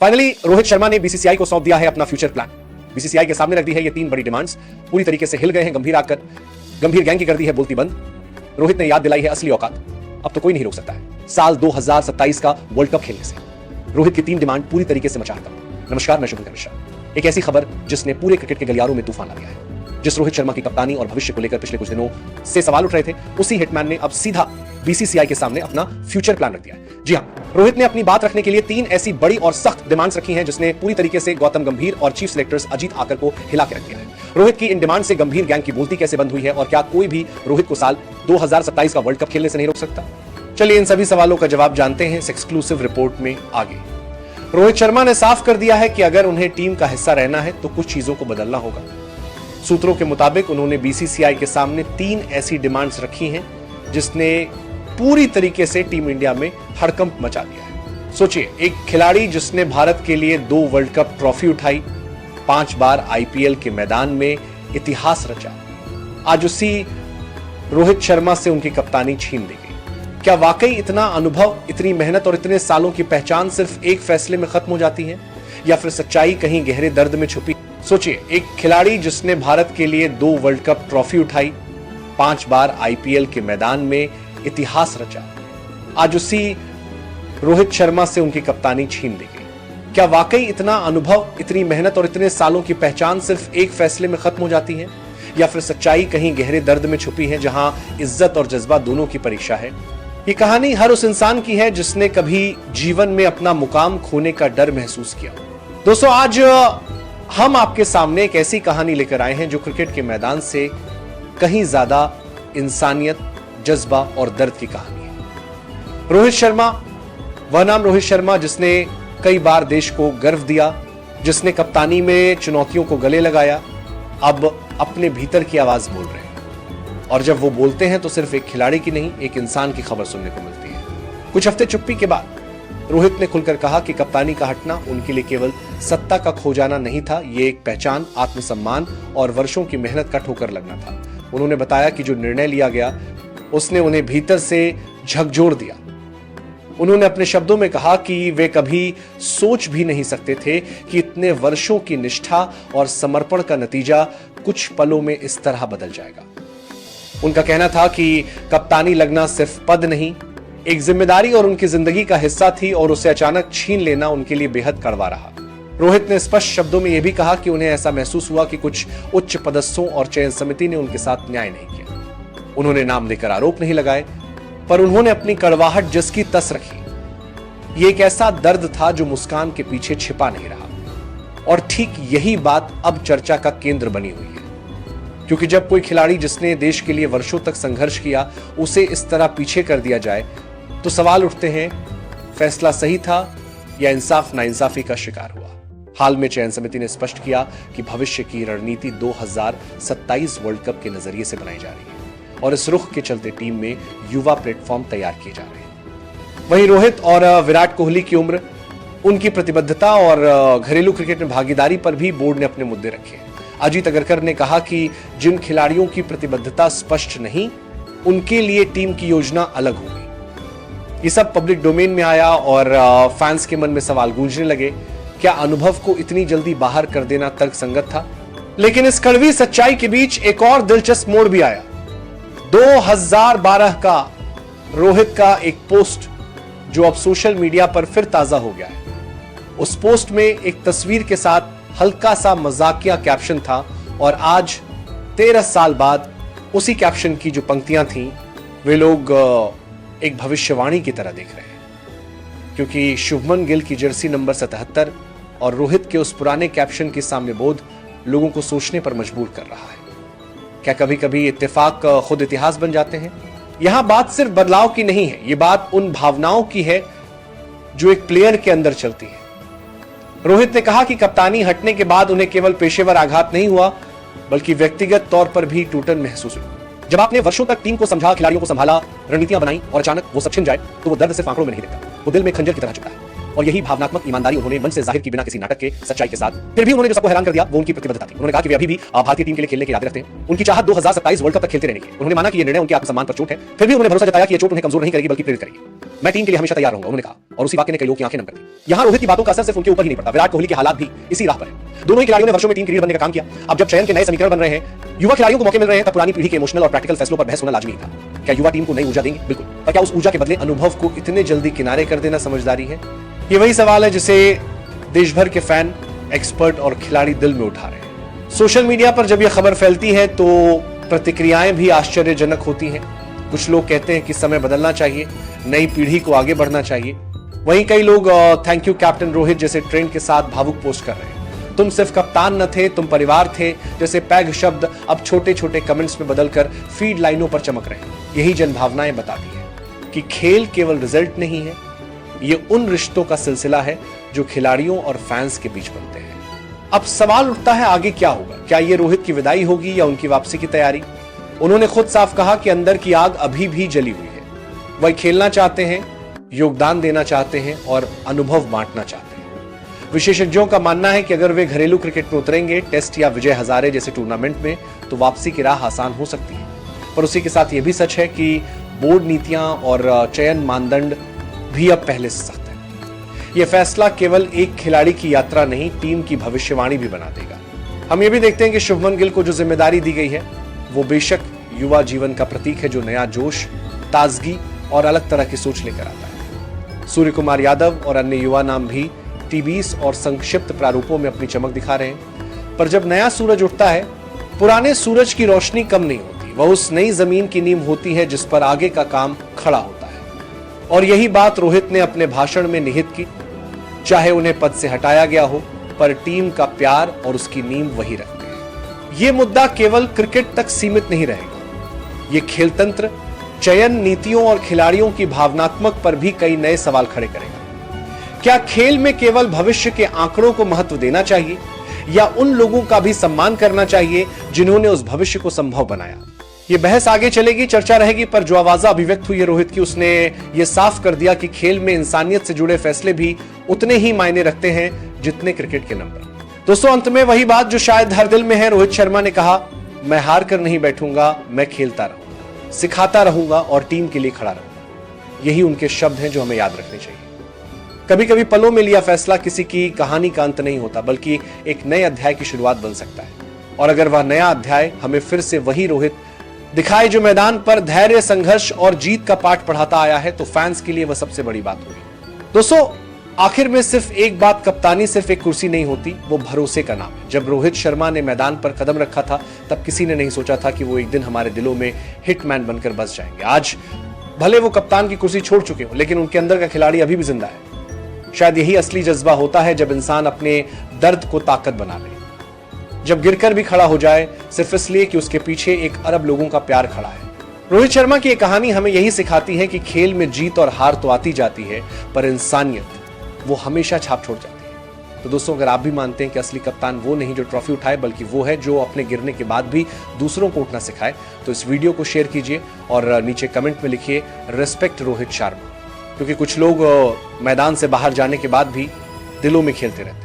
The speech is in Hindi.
फाइनली रोहित शर्मा ने बीसीसीआई को सौंप दिया है अपना फ्यूचर प्लान। बीसीसीआई के सामने रख दी है ये 3 बड़ी डिमांड्स। पूरी तरीके से हिल गए हैं गंभीर आकर, गंभीर गैंग की कर दी है बोलती बंद। रोहित ने याद दिलाई है असली औकात, अब तो कोई नहीं रोक सकता है साल 2027 का वर्ल्ड कप खेलने से। रोहित की 3 डिमांड पूरी तरीके से मचा खत्म। नमस्कार, मैं शुभंकर मिश्रा। एक ऐसी खबर जिसने पूरे क्रिकेट के गलियारों में तूफान ला दिया है। जिस रोहित शर्मा की कप्तानी और भविष्य को लेकर पिछले कुछ दिनों से सवाल उठ रहे थे, उसी हिटमैन ने अब सीधा बीसीसीआई के सामने अपना फ्यूचर प्लान रख दिया है। जी हां, रोहित ने अपनी बात रखने के लिए 3 ऐसी बड़ी और सख्त डिमांड्स रखी हैं जिसने पूरी तरीके से गौतम गंभीर और चीफ सिलेक्टर्स अजीत आकर को हिला के रख दिया है। रोहित की इन डिमांड से गंभीर गैंग की बोलती कैसे बंद हुई है और क्या कोई भी रोहित को साल 2027 का वर्ल्ड कप खेलने से नहीं रोक सकता? चलिए इन सभी सवालों का जवाब जानते हैं इस एक्सक्लूसिव रिपोर्ट में आगे। रोहित शर्मा ने साफ कर दिया है कि अगर उन्हें टीम का हिस्सा रहना है तो कुछ चीजों को बदलना होगा। सूत्रों के मुताबिक उन्होंने बीसीसीआई के सामने 3 ऐसी डिमांड्स रखी हैं जिसने पूरी तरीके से टीम इंडिया में हड़कंप मचा दिया है। सोचिए, एक खिलाड़ी जिसने भारत के लिए 2 वर्ल्ड कप ट्रॉफी उठाई, 5 बार आईपीएल के मैदान में इतिहास रचा, आज उसी रोहित शर्मा से उनकी कप्तानी छीन ली गई। क्या वाकई इतना अनुभव, इतनी मेहनत और इतने सालों की पहचान सिर्फ एक फैसले में खत्म हो जाती है, या फिर सच्चाई कहीं गहरे दर्द में छुपी? सोचिए, एक खिलाड़ी जिसने भारत के लिए 2 वर्ल्ड कप ट्रॉफी उठाई, 5 बार आईपीएल के मैदान में इतिहास रचा, आज उसी रोहित शर्मा से उनकी कप्तानी छीन ली गई। क्या वाकई इतना अनुभव, इतनी मेहनत और इतने सालों की पहचान सिर्फ एक फैसले में खत्म हो जाती है, या फिर सच्चाई कहीं गहरे दर्द में छुपी है जहां इज्जत और जज्बा दोनों की परीक्षा है? ये कहानी हर उस इंसान की है जिसने कभी जीवन में अपना मुकाम खोने का डर महसूस किया। दोस्तों, आज हम आपके सामने एक ऐसी कहानी लेकर आए हैं जो क्रिकेट के मैदान से कहीं ज्यादा इंसानियत, जज्बा और दर्द की कहानी है। रोहित शर्मा, वह नाम रोहित शर्मा जिसने कई बार देश को गर्व दिया, जिसने कप्तानी में चुनौतियों को गले लगाया, अब अपने भीतर की आवाज बोल रहे हैं। और जब वो बोलते हैं तो सिर्फ एक खिलाड़ी की नहीं, एक इंसान की खबर सुनने को मिलती है। कुछ हफ्ते चुप्पी के बाद रोहित ने खुलकर कहा कि कप्तानी का हटना उनके लिए केवल सत्ता का खो जाना नहीं था, ये एक पहचान, आत्मसम्मान और वर्षों की मेहनत का ठोकर लगना था। उन्होंने बताया कि जो निर्णय लिया गया उसने उन्हें भीतर से झकझोर दिया। उन्होंने अपने शब्दों में कहा कि वे कभी सोच भी नहीं सकते थे कि इतने वर्षों की निष्ठा और समर्पण का नतीजा कुछ पलों में इस तरह बदल जाएगा। उनका कहना था कि कप्तानी लगना सिर्फ पद नहीं, एक जिम्मेदारी और उनकी जिंदगी का हिस्सा थी, और उसे अचानक छीन लेना उनके लिए बेहद कड़वा रहा। रोहित ने स्पष्ट शब्दों में यह भी कहा कि उन्हें ऐसा महसूस हुआ कि कुछ उच्च पदस्थों और चयन समिति ने उनके साथ न्याय नहीं किया। उन्होंने नाम लेकर आरोप नहीं लगाए, पर उन्होंने अपनी कड़वाहट जिसकी तस रखी। यह एक ऐसा दर्द था जो मुस्कान के पीछे छिपा नहीं रहा। और ठीक यही बात अब चर्चा का केंद्र बनी हुई है, क्योंकि जब कोई खिलाड़ी जिसने देश के लिए वर्षों तक संघर्ष किया उसे इस तरह पीछे कर दिया जाए तो सवाल उठते हैं, फैसला सही था या इंसाफ नाइंसाफी का शिकार हुआ? हाल में चयन समिति ने स्पष्ट किया कि भविष्य की रणनीति 2027 वर्ल्ड कप के नजरिए से बनाई जा रही है, और इस रुख के चलते टीम में युवा प्लेटफॉर्म तैयार किए जा रहे हैं। वहीं रोहित और विराट कोहली की उम्र, उनकी प्रतिबद्धता और घरेलू क्रिकेट में भागीदारी पर भी बोर्ड ने अपने मुद्दे रखे। अजीत अगरकर ने कहा कि जिन खिलाड़ियों की प्रतिबद्धता स्पष्ट नहीं, उनके लिए टीम की योजना अलग होगी। ये सब पब्लिक डोमेन में आया और फैंस के मन में सवाल गूंजने लगे, क्या अनुभव को इतनी जल्दी बाहर कर देना तर्कसंगत था? लेकिन इस कड़वी सच्चाई के बीच एक और दिलचस्प मोड़ भी आया। 2012 का रोहित का एक पोस्ट जो अब सोशल मीडिया पर फिर ताजा हो गया है। उस पोस्ट में एक तस्वीर के साथ हल्का सा मजाकिया कैप्शन था, और आज 13 साल बाद उसी कैप्शन की जो पंक्तियां थीं, वे लोग एक भविष्यवाणी की तरह देख रहे हैं। क्योंकि शुभमन गिल की जर्सी नंबर 77 और रोहित के उस पुराने कैप्शन की साम्यबोध लोगों को सोचने पर मजबूर कर रहा है। क्या कभी कभी इत्तेफाक खुद इतिहास बन जाते हैं? यहां बात सिर्फ बदलाव की नहीं है, यह बात उन भावनाओं की है जो एक प्लेयर के अंदर चलती है। रोहित ने कहा कि कप्तानी हटने के बाद उन्हें केवल पेशेवर आघात नहीं हुआ, बल्कि व्यक्तिगत तौर पर भी टूटन महसूस हुई। जब आपने वर्षों तक टीम को समझा, खिलाड़ियों को संभाला, रणनीतियां बनाई, और अचानक वो सब छिन जाए तो वो दर्द सिर्फ आंकड़ों में नहीं दिखता, वो दिल में खंजर की तरह चुभता है। और यही भावनात्मक ईमानदारी उन्होंने मन से जाहिर की बिना किसी नाटक के, सच्चाई के साथ। फिर भी उन्होंने जो सबको हैरान कर दिया वो उनकी प्रतिबद्धता थी। उन्होंने कहा कि वे अभी भी भारतीय टीम के लिए खेलने के इरादे रखते हैं। उनकी चाहत 2027 वर्ल्ड कप तक खेलते रहने की। उन्होंने माना कि यह निर्णय उनके आत्मसम्मान पर चोट है। फिर भी उन्होंने भरोसा जताया कि यह चोट उन्हें कमजोर नहीं करेगी बल्कि प्रेरित करेगी। मैं टीम के लिए हमेशा तैयार रहूंगा, उन्होंने कहा। और उसी वाक्य ने कई लोगों की आंखें नम कर दी। यहां रोहित की बातों का असर सिर्फ उनके ऊपर ही नहीं पड़ता, विराट कोहली के हालात भी इसी राह पर है। दोनों ही खिलाड़ियों ने वर्षों में टीम क्रिकेट बनने का काम किया। अब जब चयन के नए समीकरण बन रहे हैं, युवा खिलाड़ियों को मौके मिल रहे हैं, तब पुरानी पीढ़ी के इमोशनल और प्रैक्टिकल फैसलों पर बहस होना लाजमी था। क्या युवा टीम को नई ऊर्जा देंगे? बिल्कुल। पर क्या उस ऊर्जा के बदले अनुभव को इतने जल्दी किनारे कर देना समझदारी है? ये वही सवाल है जिसे देश भर के फैन, एक्सपर्ट और खिलाड़ी दिल में उठा रहे हैं। सोशल मीडिया पर जब यह खबर फैलती है तो प्रतिक्रियाएं भी आश्चर्यजनक होती हैं। कुछ लोग कहते हैं कि समय बदलना चाहिए, नई पीढ़ी को आगे बढ़ना चाहिए। वहीं कई लोग थैंक यू कैप्टन रोहित जैसे ट्रेंड के साथ भावुक पोस्ट कर रहे हैं। तुम सिर्फ कप्तान न थे, तुम परिवार थे जैसे पैघ शब्द अब छोटे छोटे कमेंट्स में बदलकर फीड लाइनों पर चमक रहे हैं। यही जन भावनाएं बताती है कि खेल केवल रिजल्ट नहीं है, ये उन रिश्तों का सिलसिला है जो खिलाड़ियों और फैंस के बीच बनते हैं। अब सवाल उठता है आगे क्या होगा? क्या ये रोहित की विदाई होगी या उनकी वापसी की तैयारी? उन्होंने खुद साफ कहा कि अंदर की आग अभी भी जली हुई है। वह खेलना चाहते हैं, योगदान देना चाहते हैं और अनुभव बांटना चाहते हैं। विशेषज्ञों का मानना है कि अगर वे घरेलू क्रिकेट में उतरेंगे, टेस्ट या विजय हजारे जैसे टूर्नामेंट में, तो वापसी की राह आसान हो सकती है। पर उसी के साथ यह भी सच है कि बोर्ड नीतियां और चयन मानदंड भी अब पहले से सख्त है। यह फैसला केवल एक खिलाड़ी की यात्रा नहीं, टीम की भविष्यवाणी भी बना देगा। हम ये भी देखते हैं कि शुभमन गिल को जो जिम्मेदारी दी गई है वो बेशक युवा जीवन का प्रतीक है जो नया जोश, ताजगी और अलग तरह की सोच लेकर आता है। सूर्य कुमार यादव और अन्य युवा नाम भी टी20 और संक्षिप्त प्रारूपों में अपनी चमक दिखा रहे हैं। पर जब नया सूरज उठता है, पुराने सूरज की रोशनी कम नहीं होती। वह उस नई जमीन की नींव होती है जिस पर आगे का काम खड़ा होता है। और यही बात रोहित ने अपने भाषण में निहित की। चाहे उन्हें पद से हटाया गया हो, पर टीम का प्यार और उसकी नींव वही रखते हैं। यह मुद्दा केवल क्रिकेट तक सीमित नहीं रहेगा। यह खेल तंत्र, चयन नीतियों और खिलाड़ियों की भावनात्मक पर भी कई नए सवाल खड़े करेगा। क्या खेल में केवल भविष्य के आंकड़ों को महत्व देना चाहिए या उन लोगों का भी सम्मान करना चाहिए जिन्होंने उस भविष्य को संभव बनाया? ये बहस आगे चलेगी, चर्चा रहेगी, पर जो आवाज़ अभिव्यक्त हुई है रोहित की, उसने ये साफ कर दिया कि खेल में इंसानियत से जुड़े फैसले भी उतने ही मायने रखते हैं जितने क्रिकेट के नंबर। दोस्तों, अंत में वही बात जो शायद हर दिल में है। रोहित शर्मा ने कहा, मैं हार कर नहीं बैठूंगा, मैं खेलता रहूंगा, सिखाता रहूंगा और टीम के लिए खड़ा रहूंगा। यही उनके शब्द हैं जो हमें याद रखने चाहिए। कभी कभी पलों में लिया फैसला किसी की कहानी का अंत नहीं होता, बल्कि एक नए अध्याय की शुरुआत बन सकता है। और अगर वह नया अध्याय हमें फिर से वही रोहित दिखाए जो मैदान पर धैर्य, संघर्ष और जीत का पाठ पढ़ाता आया है, तो फैंस के लिए वह सबसे बड़ी बात होगी। दोस्तों, आखिर में सिर्फ एक बात, कप्तानी सिर्फ एक कुर्सी नहीं होती, वो भरोसे का नाम है। जब रोहित शर्मा ने मैदान पर कदम रखा था, तब किसी ने नहीं सोचा था कि वो एक दिन हमारे दिलों में हिटमैन बनकर बस जाएंगे। आज भले वो कप्तान की कुर्सी छोड़ चुके हो, लेकिन उनके अंदर का खिलाड़ी अभी भी जिंदा है। शायद यही असली जज्बा होता है जब इंसान अपने दर्द को ताकत बना ले, जब गिरकर भी खड़ा हो जाए सिर्फ इसलिए कि उसके पीछे एक अरब लोगों का प्यार खड़ा है। रोहित शर्मा की यह कहानी हमें यही सिखाती है कि खेल में जीत और हार तो आती जाती है, पर इंसानियत वो हमेशा छाप छोड़ जाती है। तो दोस्तों, अगर आप भी मानते हैं कि असली कप्तान वो नहीं जो ट्रॉफी उठाए, बल्कि वो है जो अपने गिरने के बाद भी दूसरों को उठना सिखाए, तो इस वीडियो को शेयर कीजिए और नीचे कमेंट में लिखिए रिस्पेक्ट रोहित शर्मा, क्योंकि कुछ लोग मैदान से बाहर जाने के बाद भी दिलों में खेलते रहते हैं।